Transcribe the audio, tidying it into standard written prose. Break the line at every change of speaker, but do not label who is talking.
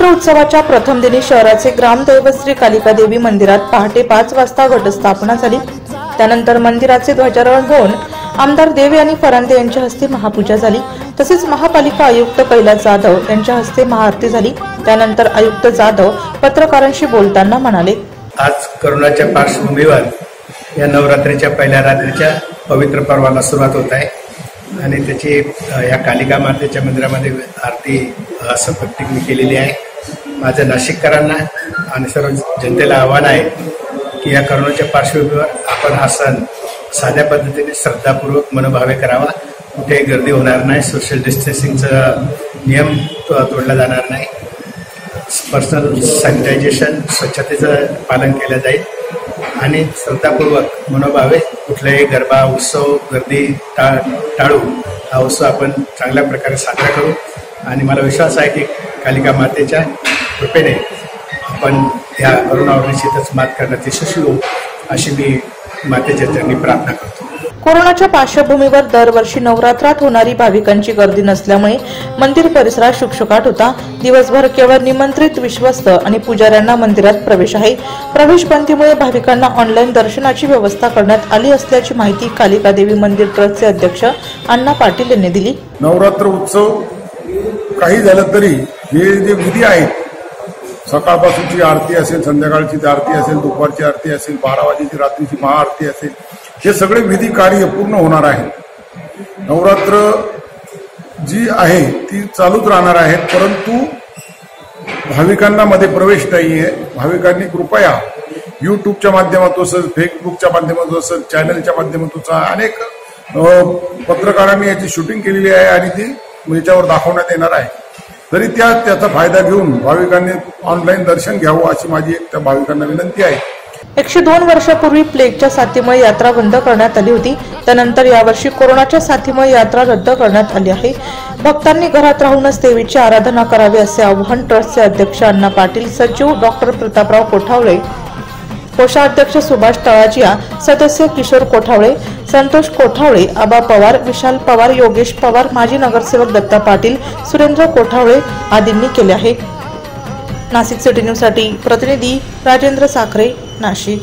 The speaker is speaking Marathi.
नवरात्र उत्सवाच्या प्रथम दिनी शहराचे ग्रामदैवत श्री कालिका देवी मंदिरात पहाटे 5 वाजता घटस्थापना झाली। त्यानंतर मंदिराचे ध्वजारोहण होऊन आमदार देवे आणि फरांदे यांच्या हस्ते महापूजा झाली। तसेच महापालिका आयुक्त कैलास जाधव यांच्या हस्ते महाआरती झाली। त्यानंतर आयुक्त जाधव पत्रकारांशी बोलताना म्हणाले,
आज कोरोनाच्या पार्श्वभूमीवर या नवरात्रीच्या पहिल्या रात्रीच्या पवित्र पर्वाला सुरुवात होत आहे आणि त्याची या कालिका मातेच्या मंदिरामध्ये आरती सपत्नीक मी केलेली आहे। माझं नाशिककरांना आणि सर्व जनतेला आव्हान आहे की या कोरोनाच्या पार्श्वभूमीवर आपण हा सण साध्या पद्धतीने श्रद्धापूर्वक मनोभावे करावा। कुठे गर्दी होणार नाही, सोशल डिस्टन्सिंगचा नियम तोडला जाणार नाही, पर्सनल सॅनिटायझेशन स्वच्छतेचं पालन केलं जाईल आणि श्रद्धापूर्वक मनोभावे कुठलाही गरबा उत्सव गर्दी टाळू हा उत्सव आपण चांगल्या प्रकारे साजरा करू आणि मला विश्वास आहे की कालिका मातेच्या कृपेने आपण या कोरोनावर निश्चितच मात करण्यात यशस्वी होऊ अशी मी मातेच्या चरणी प्रार्थना करतो।
कोरोनाच्या पार्श्वभूमीवर दरवर्षी नवरात्रात होणारी भाविकांची गर्दी नसल्यामुळे मंदिर परिसरात शुकशुकाट होता। दिवसभर केवळ निमंत्रित विश्वस्त आणि पुजाऱ्यांना मंदिरात प्रवेश आहे। प्रवेश बंदीमुळे भाविकांना ऑनलाईन दर्शनाची व्यवस्था करण्यात आली असल्याची माहिती कालिका देवी मंदिर ट्रस्टचे अध्यक्ष अण्णा पाटील यांनी दिली।
नवरात्र उत्सव काही झालं तरी हे जे विधी आहेत, सकाळपासूनची आरती असेल, संध्याकाळची आरती असेल, दुपारची आरती असेल, 12 वाजेची रात्रीची महाआरती असेल, हे सगळे विधी कार्य पूर्ण होणार आहे। नवरात्र जी आहे ती चालूच राहणार आहेत, परंतु भाविकांना मध्ये प्रवेश नाहीये। भाविकांनी कृपया युट्यूबच्या माध्यमातून असेल, फेसबुकच्या माध्यमातून असेल, चॅनलच्या माध्यमातून अनेक पत्रकारांनी याची शूटिंग केलेली आहे आणि ती याच्यावर दाखवण्यात येणार आहे। तरी त्याचा फायदा घेऊन भाविकांनी ऑनलाईन दर्शन घ्यावं अशी माझी एक त्या भाविकांना विनंती आहे।
102 वर्षापूर्वी प्लेगच्या साथीमुळे यात्रा बंद करण्यात आली होती। त्यानंतर यावर्षी कोरोनाच्या साथीमुळे यात्रा रद्द करण्यात आली आहे। भक्तांनी घरात राहूनच देवीची आराधना करावी असे आवाहन ट्रस्टचे अध्यक्ष अण्णा पाटील, सचिव डॉक्टर प्रतापराव कोठावळे, कोषाध्यक्ष सुभाष तळाजिया, सदस्य किशोर कोठावळे, संतोष कोठावळे, आबा पवार, विशाल पवार, योगेश पवार, माजी नगरसेवक दत्ता पाटील, सुरेंद्र कोठावळे आदींनी केले आहे। नाशिक सिटी न्यूज साठी प्रतिनिधी राजेंद्र साखरे, नाशिक।